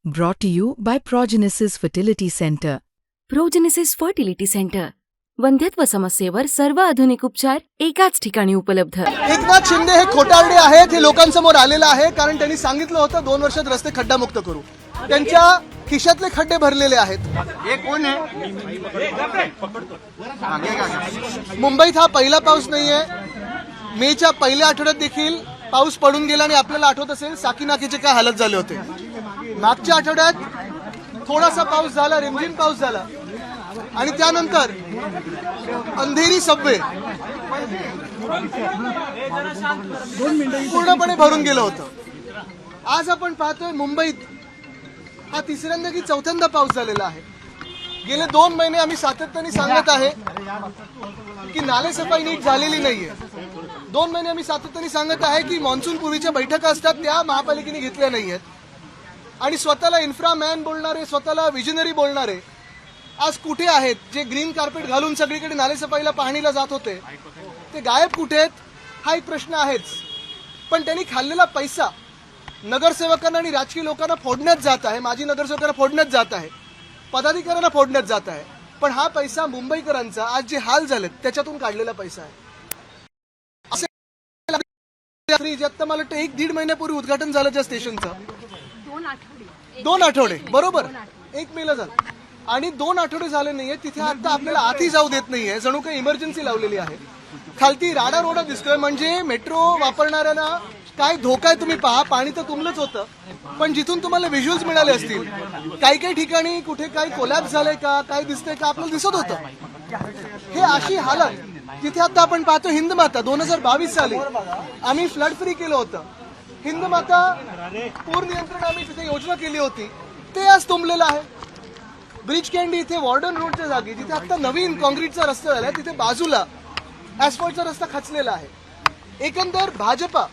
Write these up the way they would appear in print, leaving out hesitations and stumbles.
Brought to you by Progenesis Fertility Center. Progenesis Fertility Centre. वंध्यत्व समस्येवर सर्व आधुनिक उपचार एकाच ठिकाणी उपलब्ध. एकनाथ शिंदे हे खोटारडे आहेत हे लोकांसमोर आलेलं आहे, कारण त्यांनी सांगितलं होतं 2 वर्षात रस्ते खड्डामुक्त करू. त्यांच्या खिशातले खड्डे भरलेले आहेत. हे कोण आहे? मुंबईत हा पहिला पाऊस नाहीये. मेच्या पहिल्या आठवड्यात देखील पाऊस पडून गेला आणि आपल्याला आठवत असेल साकीनाकीचे काय हालत झाले होते. मागच्या आठवड्यात थोडासा पाऊस झाला, रिमझिम पाऊस झाला आणि त्यानंतर अंधेरी सबवे पूर्णपणे भरून गेलं होतं. आज आपण पाहतोय मुंबईत हा तिसऱ्यांदा की चौथ्यांदा पाऊस झालेला आहे. गेले 2 महिने आम्ही सातत्याने सांगत आहे की नालेसफाई नीट झालेली नाहीये. 2 महिने आम्ही सातत्याने सांगत आहे की मान्सून पूर्वीच्या बैठका असतात त्या महापालिकेने घेतल्या नाहीयेत आणि स्वतःला इन्फ्रामॅन बोलणारे, स्वतःला विजनरी बोलणारे आज कुठे आहेत? जे ग्रीन कार्पेट घालून सगळीकडे नालेसफाईला पाहणीला जात होते ते गायब कुठे आहेत? हा एक प्रश्न आहेच. पण त्यांनी खाल्लेला पैसा नगरसेवकांना आणि राजकीय लोकांना फोडण्यात जात आहे. माजी नगरसेवकांना फोडण्यात जात आहे, पदाधिकाऱ्यांना फोडण्यात जात आहे. पण हा पैसा मुंबईकरांचा आज जे हाल झालेत त्याच्यातून काढलेला पैसा आहे. आता मला वाटतं 1-1.5 महिन्यापूर्वी उद्घाटन झालं त्या स्टेशनचं. 2 आठवडे बरोबर 1 मेला झालं आणि 2 आठवडे झाले नाहीये. तिथे आता आपल्याला आधी जाऊ देत नाहीये. जणू काही इमर्जन्सी लावलेली आहे. खालती राडा रोडा दिसतोय. म्हणजे मेट्रो वापरणाऱ्यांना काय धोका आहे तुम्ही पहा. पाणी तर तुंबलंच होतं, पण जिथून तुम्हाला व्हिज्युअल्स मिळाले असतील काही ठिकाणी कुठे काही कोलॅप्स झालंय का, काय दिसतंय का आपल्याला दिसत होतं. हे अशी हालत तिथे आता आपण पाहतो. हिंदमाता 2022 साली आम्ही फ्लड फ्री केलं होतं. हिंदमाता पूर नियंत्रण आम्ही तिथे योजना केली होती, ते आज तुंबलेलं आहे. ब्रिज कॅन्डी इथे वॉर्डन रोडच्या जागी जिथे आता नवीन कॉन्क्रीटचा रस्ता झालाय तिथे बाजूला ऍस्फॉल्टचा रस्ता खचलेला आहे. एकंदर भाजपा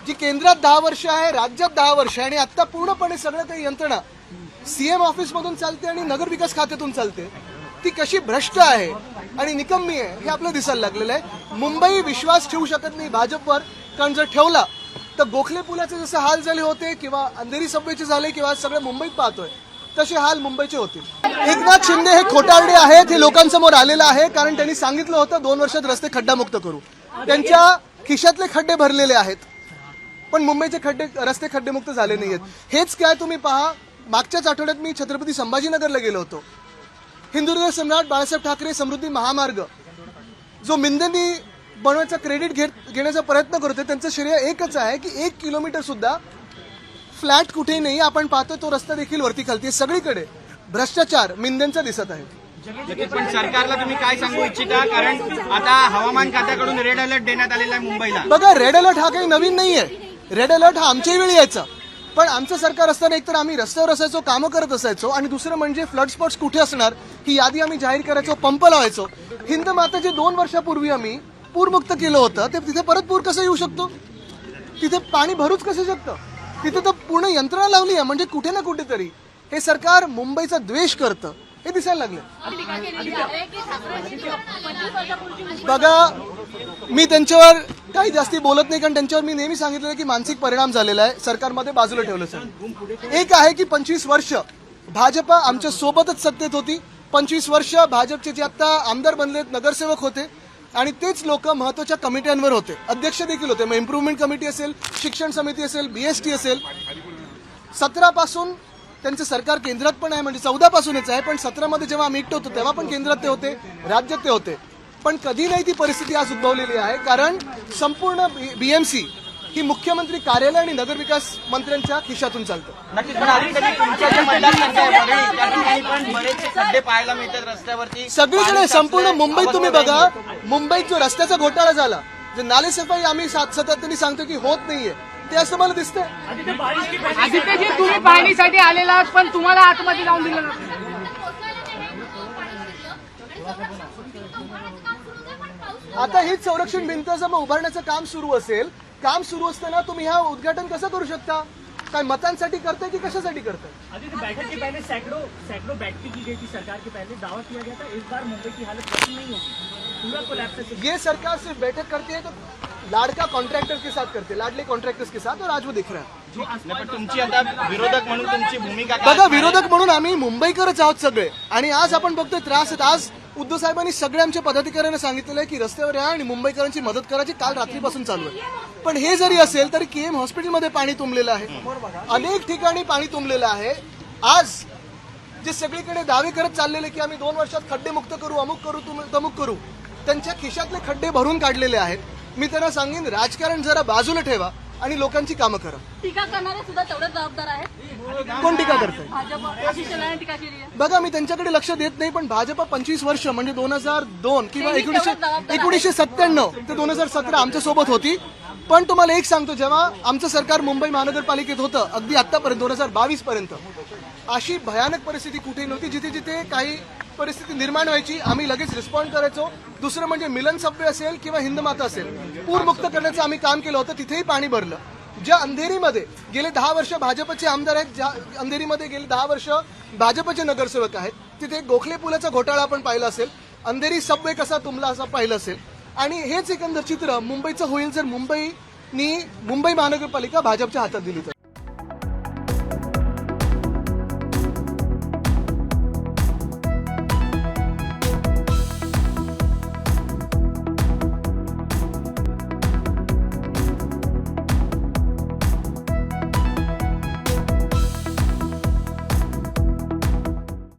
जी केंद्रात 10 वर्ष आहे, राज्यात 10 वर्ष आहे आणि आता पूर्णपणे सगळं काही यंत्रणा सीएम ऑफिस मधून चालते आणि नगर विकास खात्यातून चालते, ती कशी भ्रष्ट आहे आणि निकम्मी आहे हे आपल्याला दिसायला लागलेलं आहे. मुंबई विश्वास ठेवू शकत नाही भाजपवर, कारण जर ठेवला तर गोखले पुलाचे जसे हाल झाले होते किंवा अंधेरी सबवेचे झाले किंवा सगळे मुंबईत पाहतोय तसे हाल मुंबईचे होतील. एकनाथ शिंदे हे खोटारडे आहेत हे लोकांसमोर आलेलं आहे, कारण त्यांनी सांगितलं होतं 2 वर्षात रस्ते खड्डामुक्त करू. त्यांच्या खिशातले खड्डे भरलेले आहेत, पण मुंबईचे रस्ते खड्डेमुक्त झाले नाहीयेत. हेच काय तुम्ही पहा. मागच्याच आठवड्यात मी छत्रपती संभाजीनगरला गेलो होतो. हिंदुर्ग सम्राट बाळासाहेब ठाकरे समृद्धी महामार्ग जो मिंदेंनी बनवायचा क्रेडिट घेण्याचा प्रयत्न करतोय, त्यांचं श्रेय एकच आहे की 1 किलोमीटर सुद्धा फ्लॅट कुठेही नाही. आपण पाहतोय तो रस्ता देखील वरती खालती सगळीकडे भ्रष्टाचार मिंदेंचा दिसत आहे. पण सरकारला तुम्ही काय सांगू इच्छिता? कारण आता हवामान खात्याकडून रेड अलर्ट देण्यात आलेला आहे मुंबईला. बघा, रेड अलर्ट हा काही नवीन नाहीये. रेड अलर्ट हा आमच्याही वेळी यायचा, पण आमचं सरकार असताना एकतर आम्ही रस्त्यावर असायचो, कामं करत असायचो आणि दुसरं म्हणजे फ्लड स्पॉट्स कुठे असणार ही यादी आम्ही जाहीर करायचो, पंप लावायचो. हिंदमाता जे 2 वर्षापूर्वी आम्ही पूरमुक्त केलं होतं ते तिथे परत पूर कसं येऊ शकतो? तिथे पाणी भरूच कसं शकतं? तिथे तर पूर्ण यंत्रणा लावली आहे. म्हणजे कुठे ना कुठेतरी हे सरकार मुंबईचा द्वेष करतं हे दिसायला लागलं. बघा, मी त्यांच्यावर काही जास्ती बोलत नाही, कारण त्यांच्यावर मी नेहमी सांगितलेलं की मानसिक परिणाम झालेला आहे सरकारमध्ये, बाजूला ठेवलं सर. एक आहे की 25 वर्ष भाजपा आमच्या सोबतच सत्तेत होती. 25 वर्ष भाजपचे जे आता आमदार बनलेत, नगरसेवक होते आणि तेच लोक महत्वाच्या कमिट्यांवर होते, अध्यक्ष देखील होते. मग इम्प्रुव्हमेंट कमिटी असेल, शिक्षण समिती असेल, बीएसटी असेल. 17 पासून त्यांचं सरकार केंद्रात पण आहे, म्हणजे 14 पासूनच आहे, पण 17 मध्ये जेव्हा आम्ही एकटं होतो तेव्हा पण केंद्रात ते होते, राज्यात ते होते. पण कधी नाही ती परिस्थिती आज उद्भवलेली आहे, कारण संपूर्ण बीएमसी ही मुख्यमंत्री कार्यालय आणि नगरविकास मंत्र्यांच्या खिशातून चालतं. नक्कीच. पण अलीकडे तुमच्या जे मतदारसंघ आहे परळी, त्या ठिकाणी पण बरेचसे खड्डे पाहायला मिळतात रस्त्यावरती. सगळीकडे संपूर्ण मुंबईत तुम्ही बघा. मुंबईत जो रस्त्याचा घोटाळा झाला, जे नालेसफाई आम्ही सातत्याने सांगतो की होत नाहीये, ते असं मला दिसतंय. आदित्यजी, तुम्ही पाहणीसाठी आलेला पण तुम्हाला आतमध्ये जाऊन दिलं ना. आता हीच संरक्षण भिंत जर उभारण्याचं काम सुरू असेल, काम सुरू असताना तुम्ही हा उद्घाटन कसं करू शकता? काय मतांसाठी करताय की कशासाठी करताय? बैठक के पहले सैकड़ों बैठकें की गई थी सरकार के पहले, दावा किया गया था इस बार मुंबई की हालत वैसी नहीं होगी, पूरा कोलैप्स है. ये सरकार सिर्फ बैठक करती है तो लाड़का कॉन्ट्रैक्टर के साथ करते, लाडले कॉन्ट्रैक्टर्स के साथ, और आज वो दिख रहा है. नाही, पण तुमची आता विरोधक म्हणून तुमची भूमिका काय बघा, असणार आहे? विरोधक म्हणून आम्ही मुंबईकरच आहोत सगळे, आणि आज आपण बघतोय त्रास आहेत. आज उद्धव साहेबांनी सगळ्या आमच्या पदाधिकाऱ्यांना सांगितलेलं आहे की रस्त्यावर या आणि मुंबईकरांची मदत करायची, काल रात्रीपासून चालू आहे. पण हे जरी असेल तरी केएम हॉस्पिटलमध्ये पाणी तुंबलेलं आहे, अनेक ठिकाणी पाणी तुंबलेलं आहे. आज जे सगळीकडे दावे करत चाललेले की आम्ही 2 वर्षात खड्डे मुक्त करू, अमुक करू, तमुक करू, त्यांच्या खिशातले खड्डे भरून काढलेले आहेत. मी त्यांना सांगेन, राजकारण जरा बाजूला ठेवा आणि लोकांची कामं करा. टीका करणारे सुद्धा तेवढेच जबाबदार आहेत. कोण टीका करतंय? भाजप आशिष शेलाराने टीका केली आहे. बघा, मी त्यांच्याकडे लक्ष देत नाही, पण भाजप 25 वर्ष म्हणजे 2002 किंवा 1997 ते 2017 आमच्या सोबत होती. पण तुम्हाला एक सांगतो, जेव्हा आमचं सरकार मुंबई महानगरपालिकेत होतं, अगदी आतापर्यंत 2022 पर्यंत अशी भयानक परिस्थिती कुठे नव्हती. जिथे जिथे काही परिस्थिती निर्माण व्हायची आम्ही लगेच रिस्पॉन्ड करायचो. दुसरं म्हणजे मिलन सबवे असेल किंवा हिंदमाता असेल, पूरमुक्त करण्याचं आम्ही काम केलं होतं, तिथेही पाणी भरलं. ज्या अंधेरीमध्ये गेले 10 वर्ष भाजपचे आमदार आहेत, ज्या अंधेरीमध्ये गेले 10 वर्ष भाजपचे नगरसेवक आहेत, तिथे गोखले पुलाचा घोटाळा आपण पाहिला असेल, अंधेरी सबवे कसा तुंबला असं पाहिलं असेल. आणि हेच एकंदर चित्र मुंबईचं होईल जर मुंबई महानगरपालिका भाजपच्या हातात दिली तर.